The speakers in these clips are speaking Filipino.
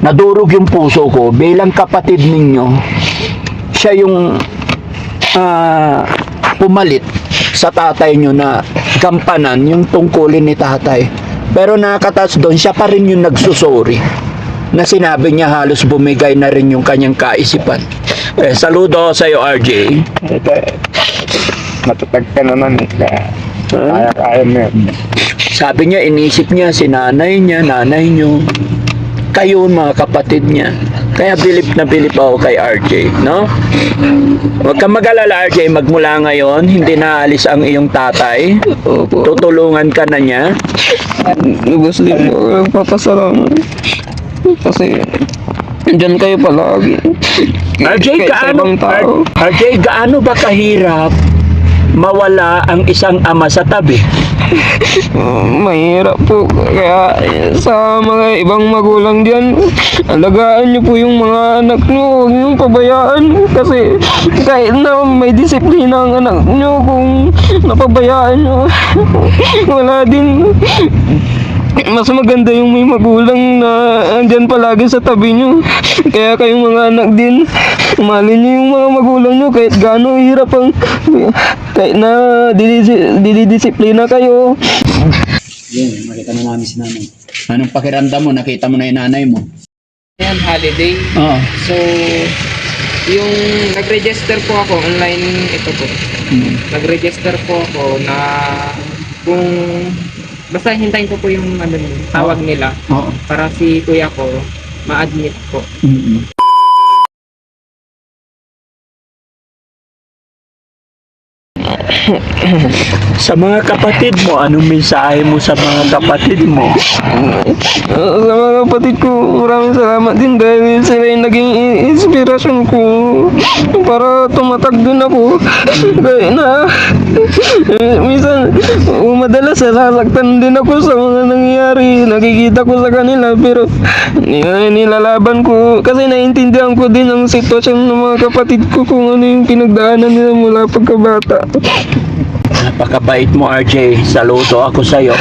nadurog yung puso ko bilang kapatid ninyo. Siya yung pumalit sa tatay nyo na gampanan yung tungkulin ni tatay. Pero nakakatas doon, siya pa rin yung nagsusori na sinabi niya halos bumigay na rin yung kanyang kaisipan. Saludo sa iyo, RJ. Matatag ka naman. Kaya mo yun. Sabi niya, inisip niya si nanay niya, nanay niyo, kayo mga kapatid niya. Kaya bilib na bilib ako kay RJ, no? Huwag kang mag-alala, RJ, magmula ngayon, hindi naalis ang iyong tatay. Tutulungan ka na niya. Lubos din po, papasalamat. Kasi, andyan kayo palagi. RJ, Kahit sa ibang tao. RJ, gaano ba kahirap mawala ang isang ama sa tabi? Mahirap po. Kaya sa mga ibang magulang diyan, alagaan niyo po yung mga anak niyo. Huwag niyong pabayaan. Kasi kahit na may disiplina ang anak niyo, kung napabayaan niyo, wala din. Mas maganda yung may magulang na andyan palagi sa tabi nyo. Kaya kayong mga anak din, mahalin nyo yung mga magulang nyo kahit gaano hirap ang, kahit na didisiplina kayo. Yun, makita na namin si nanay. Anong pakiramdam mo? Nakita mo na yung nanay mo? Ayan, holiday. Oo. So, yung nag-register po ako online, ito po. Nag-register po ako na kung basta hintayin ko po yung ano, tawag nila Oo. para si kuya ko ma-admit po. Sa mga kapatid mo, anong mensahe mo sa mga kapatid mo? Sa mga kapatid ko, maraming salamat din dahil sila yung naging inspirasyon ko para tumatag din ako. Kaya na, minsan, madalas sasaktan din ako sa mga nangyayari. Nakikita ko sa kanila, pero nilalaban ko kasi naiintindihan ko din ang sitwasyon ng mga kapatid ko kung ano yung pinagdaanan nila mula pagkabata. Napakabait mo, RJ. Saludo ako sa'yo.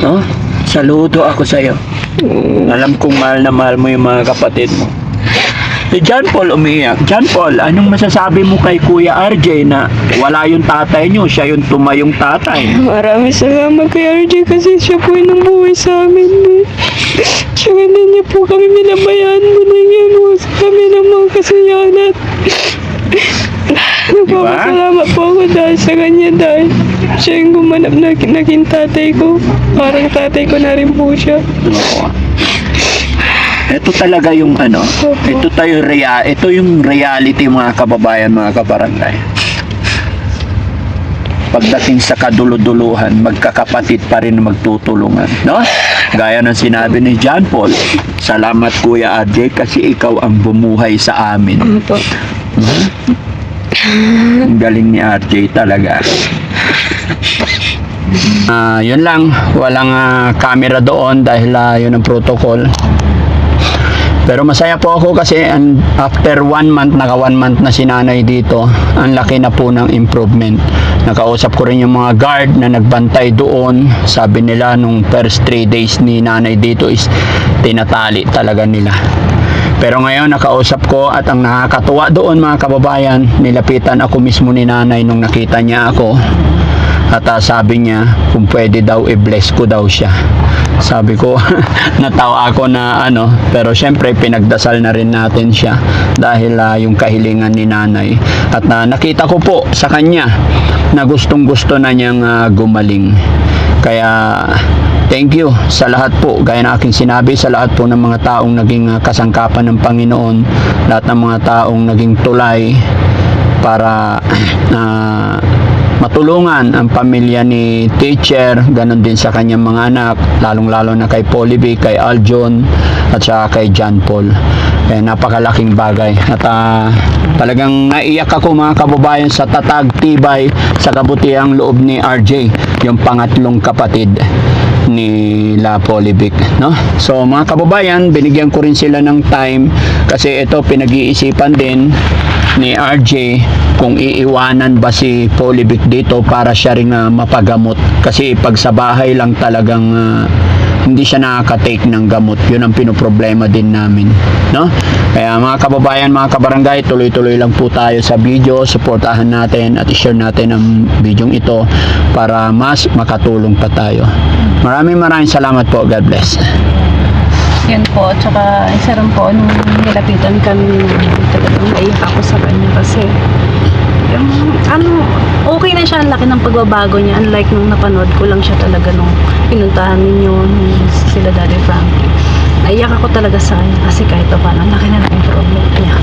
No? Saludo ako sa'yo. Alam kong mahal na mahal mo yung mga kapatid mo. Si John Paul umiyak. John Paul, anong masasabi mo kay Kuya RJ na wala yung tatay nyo, siya yung tumayong tatay? Maraming salamat kay RJ kasi siya po yung buhay sa amin. Siya hindi niya po kami binabayaan. Binigyan mo sa kami ng mga kasiyahan. Nagpapasalamat po ako dahil sa kanya dahil siya yung gumanap na naging tatay ko. Parang tatay ko na rin po siya. Ito talaga yung ano, ito yung reality mga kababayan, mga kabarangay. Pagdating sa kaduluduluhan, magkakapatid pa rin magtutulungan, no? Gaya ng sinabi ni John Paul, salamat Kuya RJ kasi ikaw ang bumuhay sa amin. Ang galing ni RJ talaga. Yun lang, walang camera doon dahil yun ang protocol. Pero masaya po ako kasi after 1 month, naka 1 month na si nanay dito, ang laki na po ng improvement. Nakausap ko rin yung mga guard na nagbantay doon. Sabi nila nung first 3 days ni nanay dito is tinatali talaga nila. Pero ngayon nakausap ko at ang nakakatuwa doon mga kababayan, nilapitan ako mismo ni nanay nung nakita niya ako. At sabi niya kung pwede daw i-bless ko daw siya. Sabi ko natawa ako na ano, pero syempre pinagdasal na rin natin siya dahil yung kahilingan ni nanay. At nakita ko po sa kanya na gustong gusto na niyang gumaling. Kaya thank you sa lahat po, gaya na aking sinabi, sa lahat po ng mga taong naging kasangkapan ng Panginoon, lahat ng mga taong naging tulay para matulungan ang pamilya ni teacher, ganon din sa kanyang mga anak, lalong-lalo na kay Poliby, kay Aljon, at saka kay John Paul. Napakalaking bagay. At talagang naiyak ako mga kababayan sa tatag, tibay, sa kabutihang loob ni RJ, yung pangatlong kapatid ni La Polibic, no? So mga kababayan, binigyan ko rin sila ng time kasi ito pinag-iisipan din ni RJ kung iiwanan ba si Polibic dito para siya ring mapagamot, kasi pag sa bahay lang talagang hindi siya nakaka-take ng gamot. Yun ang pinoproblema din namin, no? Kaya mga kababayan, mga kabarangay, tuloy-tuloy lang po tayo sa video, suportahan natin at i-share natin ang video ito para mas makatulong pa tayo. Maraming salamat po. God bless. Yun po, tsaka isa rin po, nung nilapitan kami, talagang naiyak ako sa kanya kasi yung, okay na siya, ang laki ng pagbabago niya, unlike nung napanood ko lang siya talaga nung pinuntahan ninyo, nung sila Daddy Frankie. Naiyak ako talaga sa kanya kasi kahit pa paano, laki na lang improvement niya.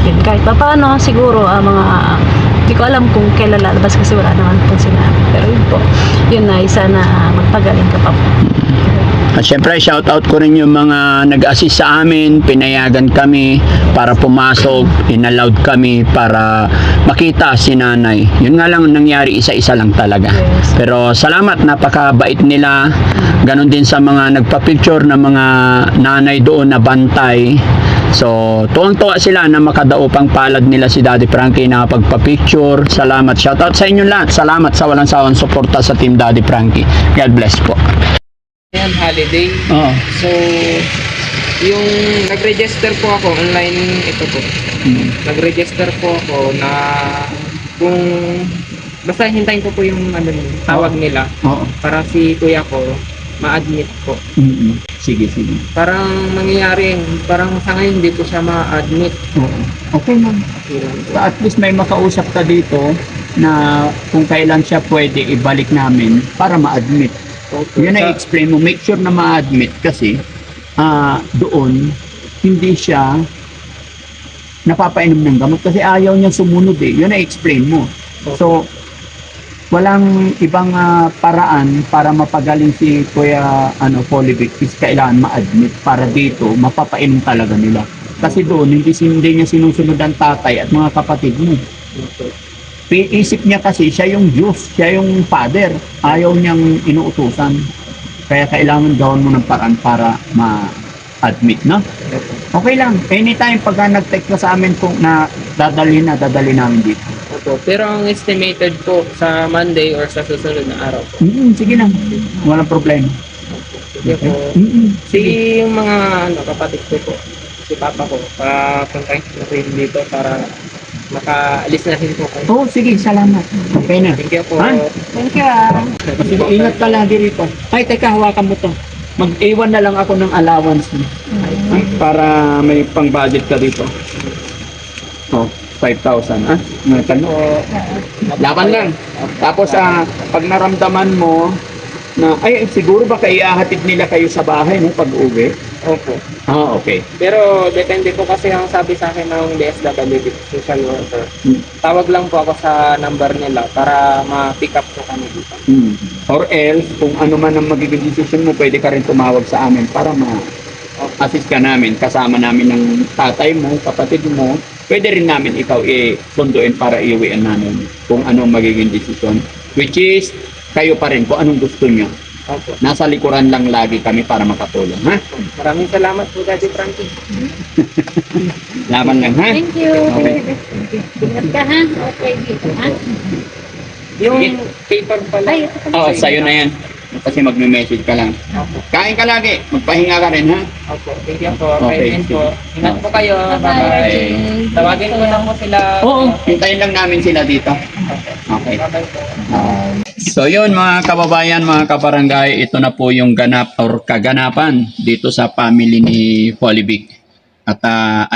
Yun, kahit pa paano, siguro, hindi ko alam kung kailan lalabas kasi wala naman po sinabi. Pero yun po, yun na, sana magpagaling ka pa po. At syempre, shoutout ko rin yung mga nag-assist sa amin, pinayagan kami para pumasok, inallowed kami para makita si nanay. Yun nga lang nangyari, isa-isa lang talaga. Yes. Pero salamat, napakabait nila. Ganon din sa mga nagpa-picture na mga nanay doon na bantay. So, tuwang-tuwa sila na makadaupang palad nila si Daddy Frankie na pagpa-picture. Salamat, shoutout sa inyo lahat. Salamat sa walang sawang suporta sa Team Daddy Frankie. God bless po. Yan, holiday. Oo. So, yung nag-register po ako online, ito po. Nag-register po ako na kung basta hintayin ko po yung tawag nila Oo. para si kuya ko ma-admit po. Sige. Parang mangyayari, parang sa ngayon hindi po siya ma-admit. Oo. Okay man. At least may makausap ka dito na kung kailan siya pwede ibalik namin para ma-admit. Okay. Yun na explain mo. Make sure na ma-admit kasi doon hindi siya napapainom ng gamot kasi ayaw niya sumunod eh. Yun na explain mo. So, walang ibang paraan para mapagaling si Kuya Polivic is kailangan ma-admit para dito mapapainom talaga nila. Kasi doon hindi niya sinusunod ang tatay at mga kapatid mo. Isip niya kasi siya yung Diyos, siya yung Father. Ayaw niyang inuutusan. Kaya kailangan gawin mo ng paraan para ma-admit, no? Okay lang. Anytime pagka nag-text ka sa amin kung na dadali namin dito. Opo. Pero ang estimated po sa Monday or sa susunod na araw po. Sige lang. Walang problema. Sige po. Si yung mga kapatid ko po, si Papa ko, papuntahin ko rin dito para makaalis na rin po kayo. Oo, sige. Salamat. Okay na. Thank you po. Ha? Thank you. Sige, ingat ka lagi rito. Ay, teka, hawakan mo to. Mag-iwan na lang ako ng allowance mo. Para may pang-budget ka dito. Oh, 5,000. Laban lang. Tapos, pag naramdaman mo na, siguro baka iahatid nila kayo sa bahay, no, pag-uwi. Opo. Okay. Pero depende po kasi ang sabi sa akin ng DSWD, social worker. Tawag lang po ako sa number nila para ma-pick up po kami dito. Or else, kung ano man ang magiging decision mo, pwede ka rin tumawag sa amin para ma-assist ka namin. Kasama namin ng tatay mo, kapatid mo. Pwede rin namin ikaw sunduin para iuwian namin kung ano magiging decision. Which is, kayo pa rin kung anong gusto nyo. Opo. Nasa likuran lang lagi kami para makatulong, ha? Maraming salamat po, Daddy Frankie. Laban lang, ha? Thank you. Okay. Ingat ka ha. Okay dito ha. Yung Sige. paper pala. Ay, ito Oo, pala. sa'yo na yan. Kasi magme-message ka lang. Kain ka lagi. Magpahinga ka rin, ha? Opo, thank you po. Okay, Kainin sige. po. Ingat po kayo. Bye-bye. Tawagin ko lang po sila. Oo, hintayin lang namin sila dito. Okay. Bye-bye po. So yun mga kababayan, mga kabarangay, ito na po yung ganap or kaganapan dito sa family ni Polivic. At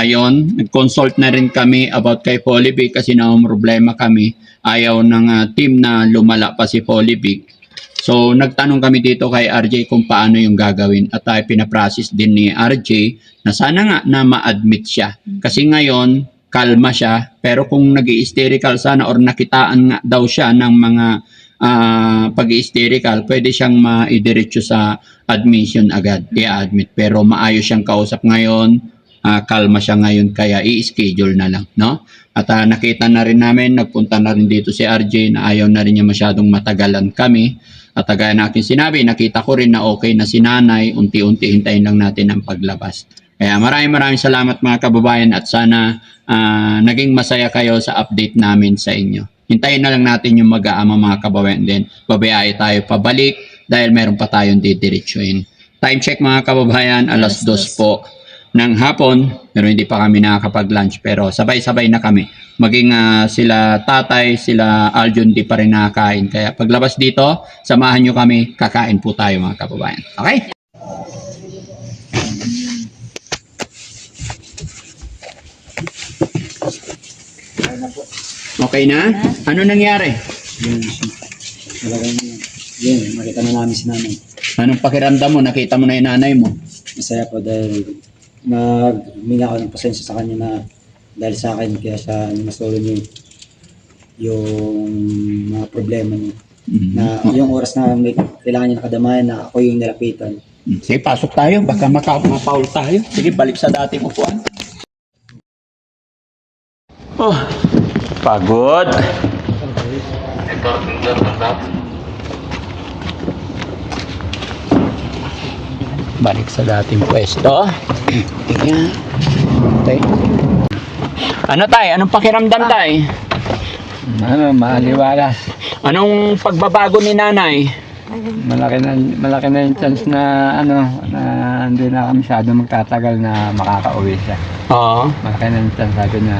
ayon, nag-consult na rin kami about kay Polivic kasi na problema kami. Ayaw ng team na lumala pa si Polivic. So nagtanong kami dito kay RJ kung paano yung gagawin at pinaprocess din ni RJ na sana nga na ma-admit siya. Kasi ngayon, kalma siya pero kung nag-hysterical sana or nakitaan nga daw siya ng mga pag-hysterical, pwede siyang maidiretso sa admission agad, i-admit. Pero maayos siyang kausap ngayon, kalma siya ngayon, kaya i-schedule na lang, no? At nakita na rin namin, nagpunta na rin dito si RJ na ayaw na rin niya masyadong matagalan kami. At gaya na akin sinabi, nakita ko rin na okay na si nanay, unti-unti hintayin lang natin ang paglabas. Kaya maraming salamat mga kababayan at sana naging masaya kayo sa update namin sa inyo. Hintayin na lang natin yung mag-aama mga kababayan din. Babayay tayo pabalik dahil meron pa tayong didiretsuhin. Time check mga kababayan, alas 2 po ng hapon, pero hindi pa kami nakakapag-lunch, pero sabay-sabay na kami. Maging sila tatay, sila Aljon, di pa rin nakakain. Kaya paglabas dito, samahan nyo kami, kakain po tayo mga kababayan. Okay? Okay na? Ano nangyari? Yun, makita na namin si nanay. Anong pakiramdam mo? Nakita mo na yung nanay mo? Masaya po dahil nagmingi ako ng pasensya sa kanya na dahil sa akin kaya siya nasolve niya yung mga problema niya. Na yung oras na may kailangan niya nakadamayan na ako yung nilapitan. Sige, pasok tayo. Baka mapaul tayo. Sige, balik sa dati mo po. Oh, pagod. Balik sa dating pwesto. Tingnan. Okay. Ano tay? Anong pakiramdam tay? Maliwalas. Anong pagbabago ni nanay? Malaki na yung chance na na hindi na kami masyado magtatagal na makakauwi siya. Oo. Malaki na yung chance, sabi na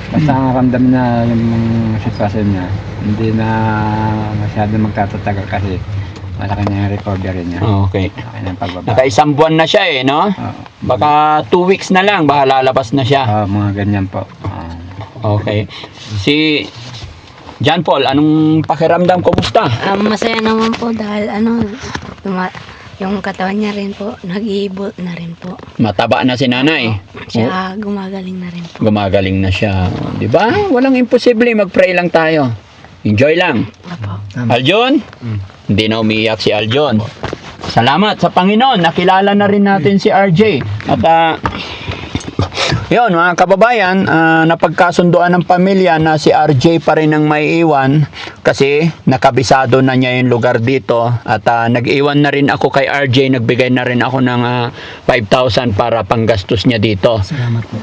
basta ang ramdam na yung sitwasyon niya, hindi na masyado magtatagal kasi malaki na yung recovery niya. Okay. Malaki na yung pagbaba. Naka-isang buwan na siya eh, no? Baka 2 weeks na lang, baka lalabas na siya. Mga ganyan po. Okay. Si John Paul, anong pakiramdam? Kumusta? Masaya naman po dahil yung katawan niya rin po, nag-iibot na rin po. Mataba na si nanay. Siya gumagaling na rin po. Gumagaling na siya. Di ba? Walang imposible. Mag-pray lang tayo. Enjoy lang. Apo. Aljon? Hindi na umiiyak si Aljon. Salamat sa Panginoon. Nakilala na rin natin si RJ. At yun mga kababayan, napagkasunduan ng pamilya na si RJ pa rin ang may iwan kasi nakabisado na niya yung lugar dito at nag-iwan na rin ako kay RJ, nagbigay na rin ako ng 5,000 para panggastos niya dito. Salamat po.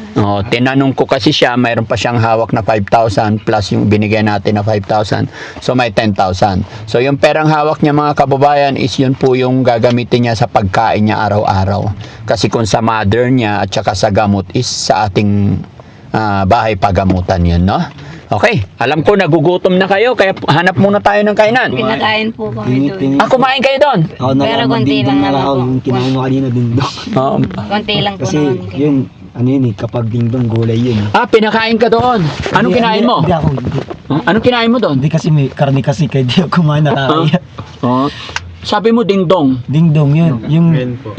Tinanong ko kasi siya, mayroon pa siyang hawak na 5,000 plus yung binigay natin na 5,000, so may 10,000. So yung perang hawak niya mga kababayan is yun po yung gagamitin niya sa pagkain niya araw-araw. Kasi kung sa mother niya at saka sa gamot is sa ating bahay pagamutan yun, no? Okay, alam ko nagugutom na kayo kaya hanap muna tayo ng kainan. Pinakain po kami doon. Kumain kayo doon? Ako na Pero lang konti lang naman po. yung kinain mo kanina dingdong. Oo. Konti lang po Kasi naman. yun, kapag dingdong gulay yun. Pinakain ka doon. Anong kinain mo? Hindi ako, hindi. Anong kinain mo doon? Hindi kasi may karne kasi kaya di ako kumain nakakaya. Oh. Sabi mo dingdong. Dingdong yun.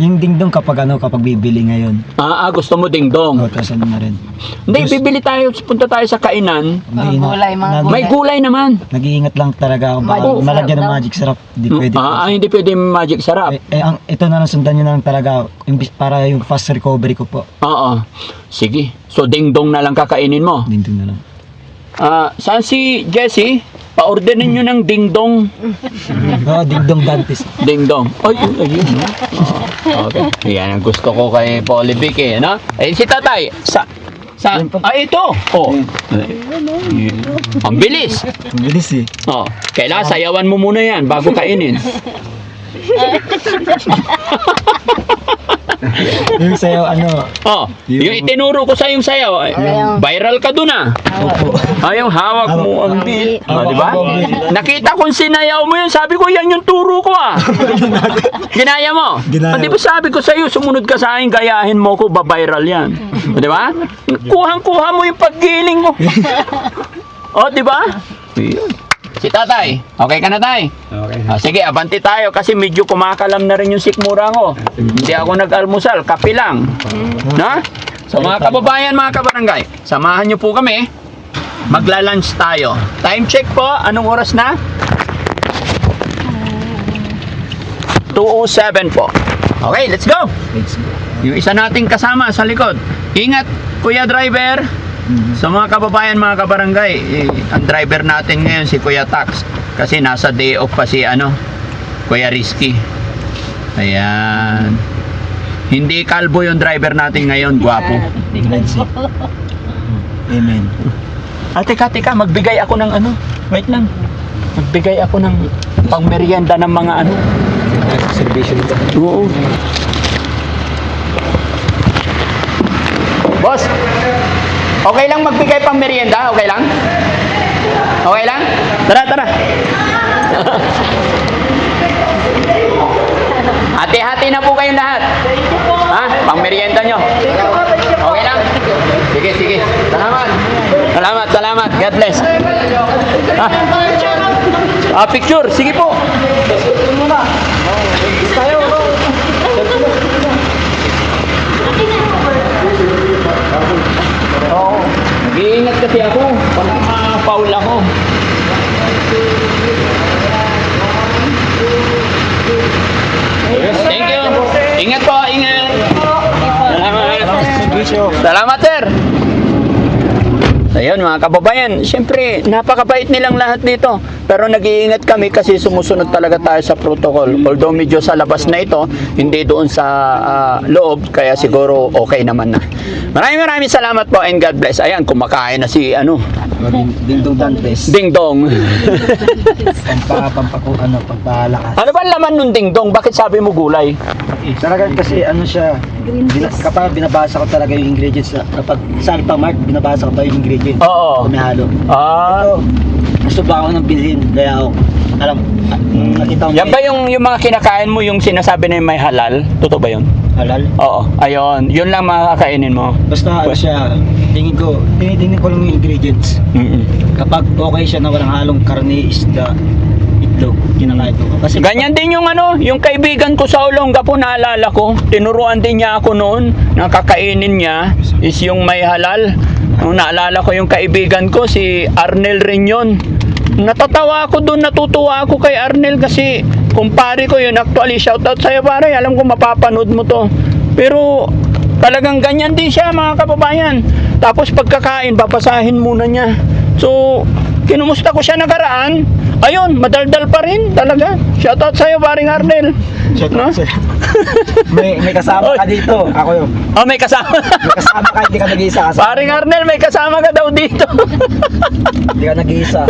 Yung dingdong kapag bibili ngayon. Gusto mo dingdong. Tapos ano na rin. Hindi, bibili tayo, punta tayo sa kainan. Hindi na. Gulay, mga May gulay naman. Nag-iingat lang talaga ako. Baka Magic malagyan syrup ng daw. magic syrup. Hindi pwede. Hindi pwede magic sarap. Ito na lang sundan nyo na lang talaga. Imbis para yung fast recovery ko po. Oo. Sige. So dingdong na lang kakainin mo. Dingdong na lang. Saan si Jessie? Pa-orderin nyo ng dingdong. Dingdong Dantes. Dingdong. Ayun. Okay. Yan ang gusto ko kay Polivic eh, no? Si tatay. Ito. Ang bilis. Ang bilis eh. Kailangan sayawan mo muna yan bago kainin. Yung sayo Yung itinuro ko sa yung sayaw, viral ka dun yung hawak mo ang beat. Di ba? Nakita kong sinayaw mo yun, sabi ko yan yung turo ko Ginaya mo? Ginaya. Di ba sabi ko sa iyo, sumunod ka sa akin, gayahin mo ko, ba-viral yan. Di ba? Kuhang-kuha mo yung paggiling mo. Di ba? Si tatay, okay ka na tay? Okay. Sige, abanti tayo kasi medyo kumakalam na rin yung sikmura ko. Hindi ako nag-almusal, kape lang. Na? So mga kababayan, mga kabarangay, samahan nyo po kami. Magla-lunch tayo. Time check po, anong oras na? 2:07 po. Okay, let's go! Yung isa nating kasama sa likod. Ingat, kuya driver. So mga kababayan, mga kabarangay, ang driver natin ngayon si Kuya Tax kasi nasa day off pa si Kuya Rizky. Ayan. Hindi kalbo yung driver natin ngayon, gwapo. Amen. Teka, magbigay ako ng wait lang. Magbigay ako ng pangmerienda ng mga servisyo nito. Oo. Boss, okay lang magbigay pang merienda? Okay lang? Okay lang? Tara, tara. Hati-hati na po kayong lahat. Ha? Pang merienda nyo. Okay lang? Sige, sige. Salamat. Salamat, salamat. God bless. Picture. Sige po. Oo. Nag-iingat kasi ako. Baka ma-foul ako. Thank you. Ingat po, ingat. Salamat. Salamat, sir. Ayun mga kababayan, siyempre napakabait nilang lahat dito. Pero nag-iingat kami kasi sumusunod talaga tayo sa protocol. Although medyo sa labas na ito, hindi doon sa loob, kaya siguro okay naman na. Maraming salamat po and God bless. Ayan, kumakain na si Dingdong Dantes. Dingdong. Pampalakas. Ano ba laman nung dingdong? Bakit sabi mo gulay? Talaga kasi siya, kapag binabasa ko talaga yung ingredients, kapag sa Alphamart, binabasa ko pa yung ingredients. Oo. Kumihalo. Ah. Gusto ba ako ng bilhin, kaya ako, nakita ko Yan ba yung mga kinakain mo, yung sinasabi na yung may halal? Totoo ba yun? halal. Oo. Ayun. Yun lang makakainin mo. Basta siya, tingin ko lang yung ingredients. Kapag okay siya na walang halong karne, isda, itlog, kinakain ko. Kasi Ganyan din yung yung kaibigan ko sa Olongapo, naalala ko. Tinuruan din niya ako noon, nakakainin niya is yung may halal. Naalala ko yung kaibigan ko, si Arnel Reñon. Natatawa ako doon, natutuwa ako kay Arnel kasi kumpare ko yun. Actually, shoutout sa'yo pare, alam ko mapapanood mo to. Pero talagang ganyan din siya mga kababayan. Tapos pagkakain, babasahin muna niya. So, kinumusta ko siya nakaraan. Ayun, madaldal pa rin talaga. Shoutout sa'yo paring Arnel. No? may kasama ka dito. Ako yun. Oh, may kasama. May kasama ka, hindi ka nag-iisa. Paring Arnel, may kasama ka daw dito. Hindi ka nag-iisa.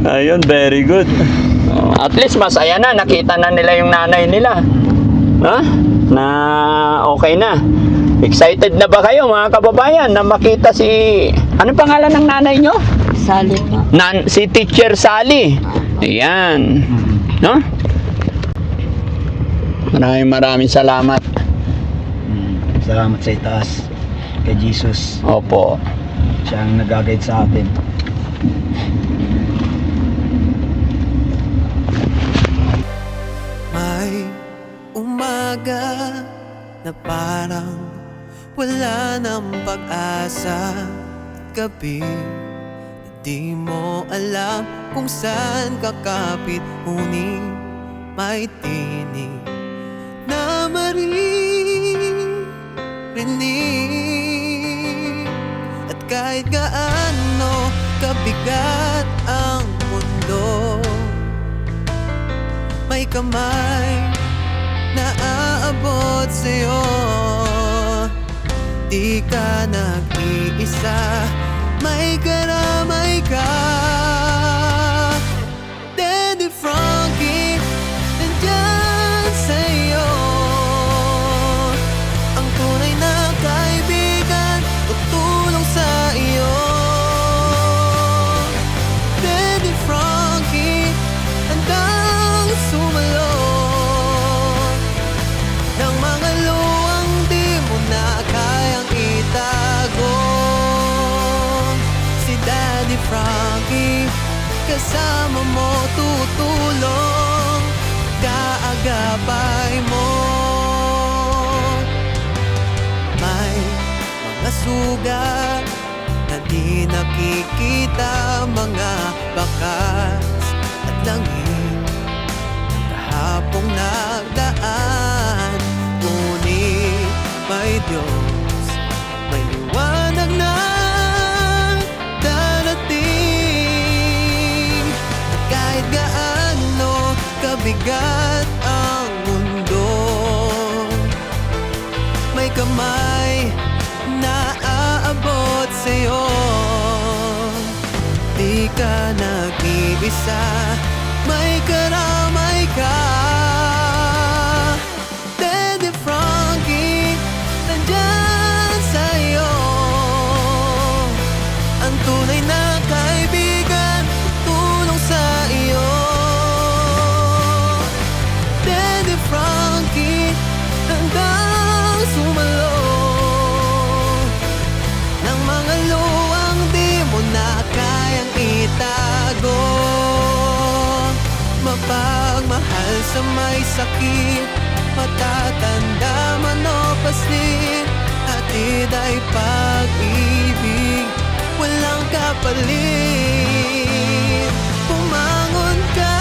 Ayun, very good. At least masaya na, nakita na nila yung nanay nila. Ha? Na okay na. Excited na ba kayo mga kababayan na makita si... Ano pangalan ng nanay nyo? Sali po. Si Teacher Sally. Ayan. No? Maraming salamat. Salamat sa itaas. Kay Jesus. Opo. Siya ang nag-guide sa atin. May umaga na parang wala ng pag-asa at gabi na di mo alam kung saan kakapit, ngunit may tinig na maririnig. At kahit gaano kabigat ang mundo, may kamay na aabot sa'yo. Di ka nag-iisa, may karamay ka. Daddy Frankie, nandyan sa'yo. Ang tunay na kaibigan, tutulong sa iyo. Daddy Frankie, handang sumalot ng mga luwang di mo na kayang itago. Si Daddy Frankie, kasama mo, tutulong, kaagapay mo. May mga sugat na di nakikita, mga bakas at langit kahapong nagdaan. Ngunit may Diyos, may liwanag na darating. At kahit gaano kabigat ang mundo, may kamay na aabot sa'yo. Di ka nag-iisa, may karamay ka. ka. Daddy Frankie, nandyan sa'yo. Ang tunay na kaibigan, tulong sa iyo. Daddy Frankie, hanggang sumalo ng mga luwang di mo na kayang itago. Mapagmahal sa may sakit, matatanda man o paslit, hatid ay pag-ibig, walang kapalit. Pumangon ka,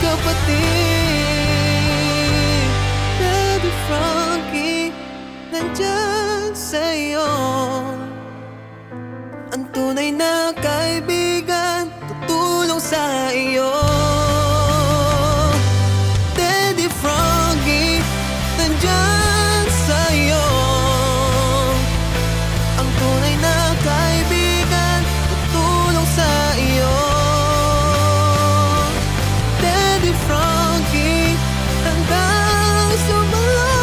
kapatid. Daddy Frankie, nandyan sa'yo. Ang tunay na kaibigan, tutulong sa iyo. Daddy Frankie, nandyan sa'yo. Ang tunay na kaibigan, tutulong sa iyo. Daddy Frankie, hanggang sumalo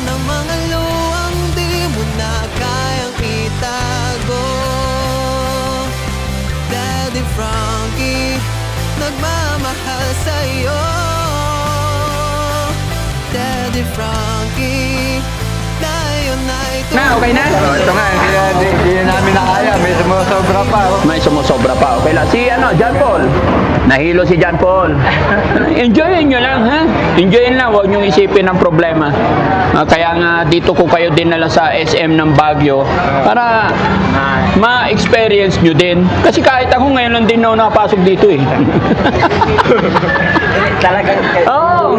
ng mga luwang di mo na kayang itago. Daddy Frankie, nagmamahal sa'yo. Daddy Frankie, tayo na ito. Na, okay na? Ito nga, hindi na namin nakaya. May sumusobra pa. May sumusobra pa. Okay lang. Si John Paul. Nahilo si John Paul. Enjoyin nyo lang, ha? Enjoyin lang. Huwag nyo isipin ang problema. Kaya nga, dito ko kayo dinala sa SM ng Baguio para ma-experience nyo din. Kasi kahit ako ngayon lang din ako nakapasok dito, eh. Talagang Oh,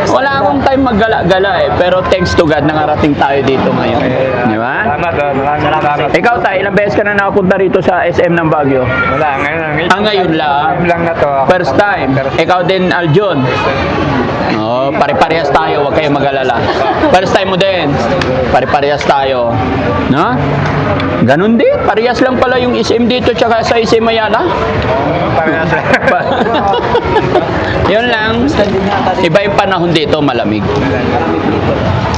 wala akong time maggala-gala, eh. Pero thanks to God, nakarating tayo dito ngayon. Di ba? Salamat. Ikaw tayo, ilang beses ka na nakapunta rito sa SM ng Baguio? Wala, ngayon. Ngayon lang. Lang na to. First time. Ikaw din, Aljon. Oh, pare-parehas tayo, huwag kayong mag-alala. First time mo din. Pare-parehas tayo. No? Ganun din. Parehas lang pala yung SM dito tsaka sa SM Ayala. Parehas. Yun lang. Iba yung panahon dito, malamig.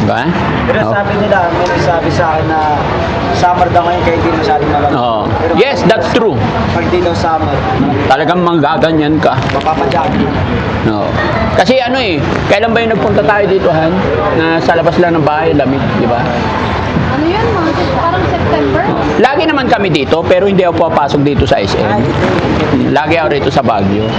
Diba? Pero Oh. sabi nila, may nagsabi sa akin na summer daw ngayon kaya hindi masyadong malamig. Oh. Pero Yes, that's true. pag di daw summer, Talagang manggaganyan ka. mapapadyak. No. Kasi ano eh, kailan ba yung nagpunta tayo dito, Han? Na sa labas lang ng bahay, lamig, di ba? Ano yun, parang September? Lagi naman kami dito, pero hindi ako papasok dito sa SM. Lagi ako rito sa Baguio.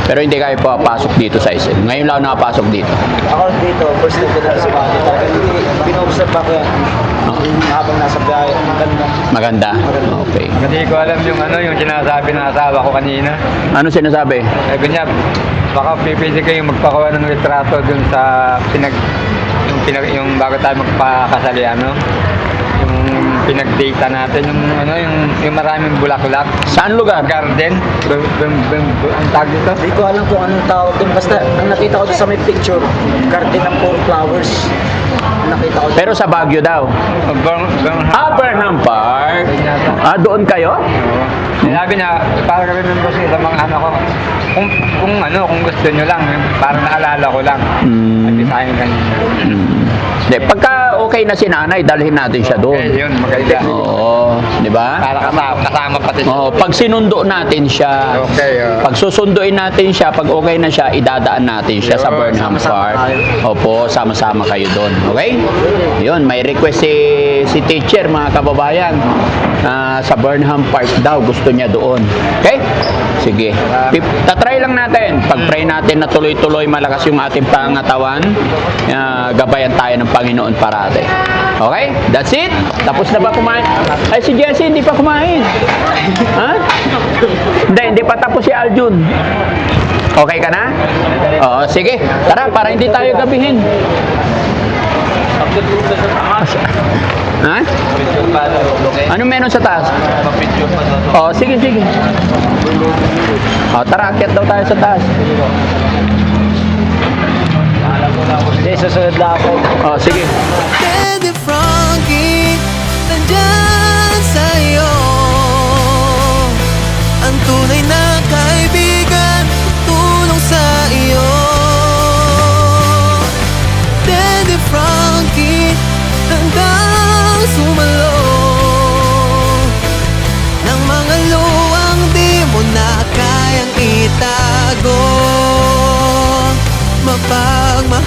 Pero hindi kayo papasok dito sa SM. Ngayon lang ako nakapasok dito. Ako dito, first time ko na sa bahay. Talagang hindi, pina-observe ako yan. Habang nasa biyahe, maganda. Maganda? Okay. Hindi ko alam yung sinasabi ng asawa ko kanina. Ano sinasabi? Sabi niya, baka pipili kayong magpakawa ng litrato dun sa yung bago tayo magpakasali, yung pinag-data natin, yung maraming bulaklak. Saan lugar? Garden. Ang tag dito. Hindi ko alam kung anong tawag doon. Basta, ang nakita ko doon sa may picture, garden ng pure flowers. Ang nakita ko doon. Pero sa Baguio daw. Burnham Park. Doon kayo? Sabi na, para kami members sa mga ko, kung gusto nyo lang, parang naalala ko lang. Sabi sa akin kanina. Hindi, pagka okay na si nanay, dalhin natin siya doon. Okay, yun, maganda. Oo, di ba? Para kasama pati siya. Oo, pag sinundo natin siya, Okay, pag susunduin natin siya, pag okay na siya, idadaan natin siya sa Yun, Burnham sama-sama Park. tayo. Opo, sama-sama kayo doon. Okay? Yun, may request si teacher, mga kababayan. Sa Burnham Park daw, gusto niya doon. Okay? Sige. Tatry lang natin. Pag-pray natin na tuloy-tuloy malakas yung ating pangatawan, gabayan tayo ng Panginoon parate. Okay? That's it? Tapos na ba kumain? Ay, si Jessie hindi pa kumain. Ha? Hindi pa tapos si Aljun. Okay ka na? Oo, sige. Tara, para hindi tayo gabihin. Ha? Ano meron sa taas? Oh, sige. Oh, tara, akyat daw tayo sa taas. Hindi, susunod lang ako. Oh, sige. Daddy Frankie, nandyan sa'yo. Ang tunay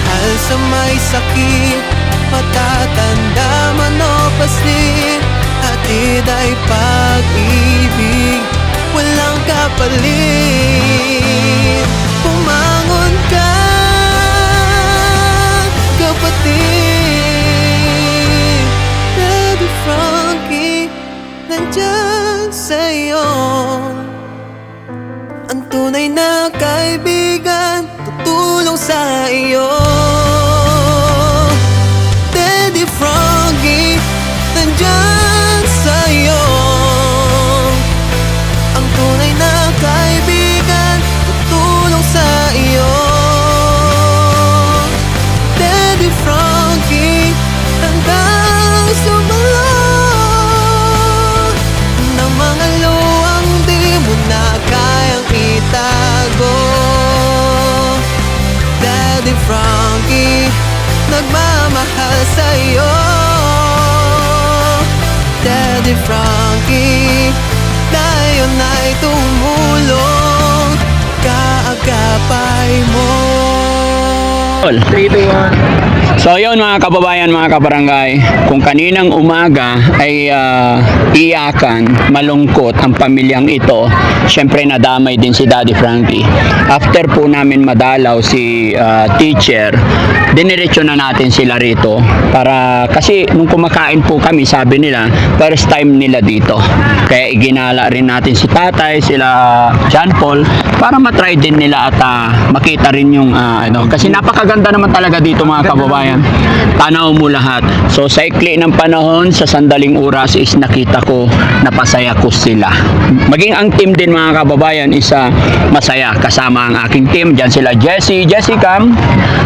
Mahal sa may sakit, matatanda man o paslit, hatid ay pag-ibig, walang kapalit. Pumangon ka, kapatid. Daddy Frankie, nandyan sa'yo. Ang tunay na kaibigan, tutulong sa iyo. Daddy Frankie, nandyan sa'yo. Ang tunay na kaibigan, tutulong sa iyo. Daddy Frankie, handang sumalong ng mga luwang di mo na kayang itago. Daddy Frankie, nagmamahal sa'yo. Daddy Frankie, tayo na'y tumulong, kaagapay mo. 3, 2, 1. So yun mga kababayan, mga kabarangay, kung kaninang umaga ay iyakan, malungkot ang pamilyang ito, syempre nadamay din si Daddy Frankie. After po namin madalaw si teacher, diniretso na natin sila rito para, kasi nung kumakain po kami, sabi nila first time nila dito, kaya iginala rin natin si tatay, sila John Paul, para matry din nila at makita rin yung kasi napakaganda naman talaga dito mga kababayan, tanaw mo lahat. So sa ikli ng panahon, sa sandaling oras is nakita ko, napasaya ko sila. Maging ang team din mga kababayan is masaya, kasama ang aking team. Diyan sila Jesse Cam,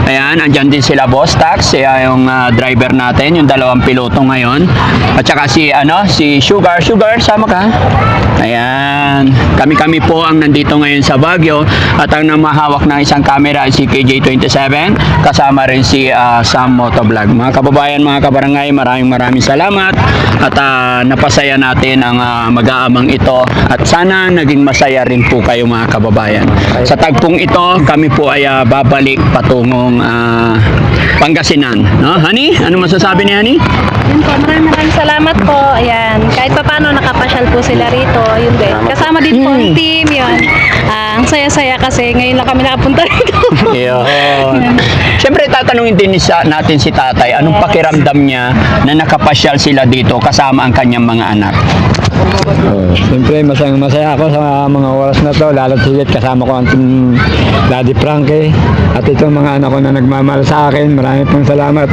ayan, andyan din sila Boss Tax, yung driver natin, yung dalawang piloto ngayon, at saka si Sugar, sama ka? Ayan, kami po ang nandito ngayon sa Baguio, at ang namahawak ng isang camera ay si KJ27, kasama rin si Sam Motovlog. Mga kababayan, mga kabarangay, maraming salamat, at napasaya natin ang mag-aamang ito, at sana naging masaya rin po kayo mga kababayan. Sa tagpong ito, kami po ay babalik patungong Pangasinan, no? Honey, ano masasabi ni Honey? Yun po, maraming salamat po. Ayan, kahit pa paano nakapasyal po sila rito. Yun din. Kasama din po ang team, yun. Ang saya-saya kasi ngayon lang kami nakapunta rito. Yun. Siyempre, tatanungin din natin si tatay, anong pakiramdam niya na nakapasyal sila dito kasama ang kanyang mga anak? Siyempre, masaya ako sa mga oras na to, lalo higit kasama ko ang team Daddy Frankie at itong mga anak ko na nagmamahal sa akin. Marami pong salamat.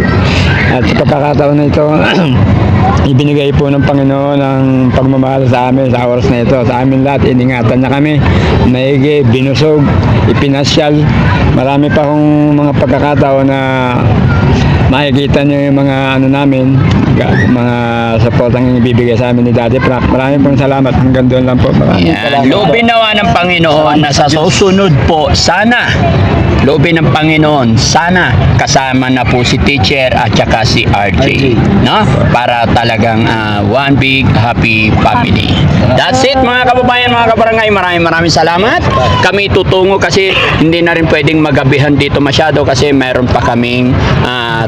At sa pagkakataon na ito, ibinigay po ng Panginoon ang pagmamahal sa amin sa oras na ito. Sa amin lahat, iningatan niya kami, maigi, binusog, ipinasyal. Marami pa akong mga pagkakataon na makikita niyo yung mga namin, mga supportang ibibigay sa amin ni Daddy Frank. Marami pong salamat. Hanggang doon lang po. Yan. Loobin nawa ng Panginoon na sa susunod po, sana loobin ng Panginoon, sana kasama na po si teacher at saka si RJ, no? Para talagang one big happy family. That's it mga kababayan, mga kabarangay, maraming salamat. Kami tutungo kasi hindi na rin pwedeng magabihan dito masyado kasi meron pa kaming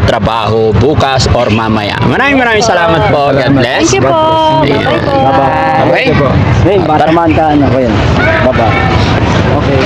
trabaho bukas or mamaya. Maraming salamat po. God bless. Thank you po. Bye po. Okay? Hey, matamaan ka, ano ko yan. Baba. Okay.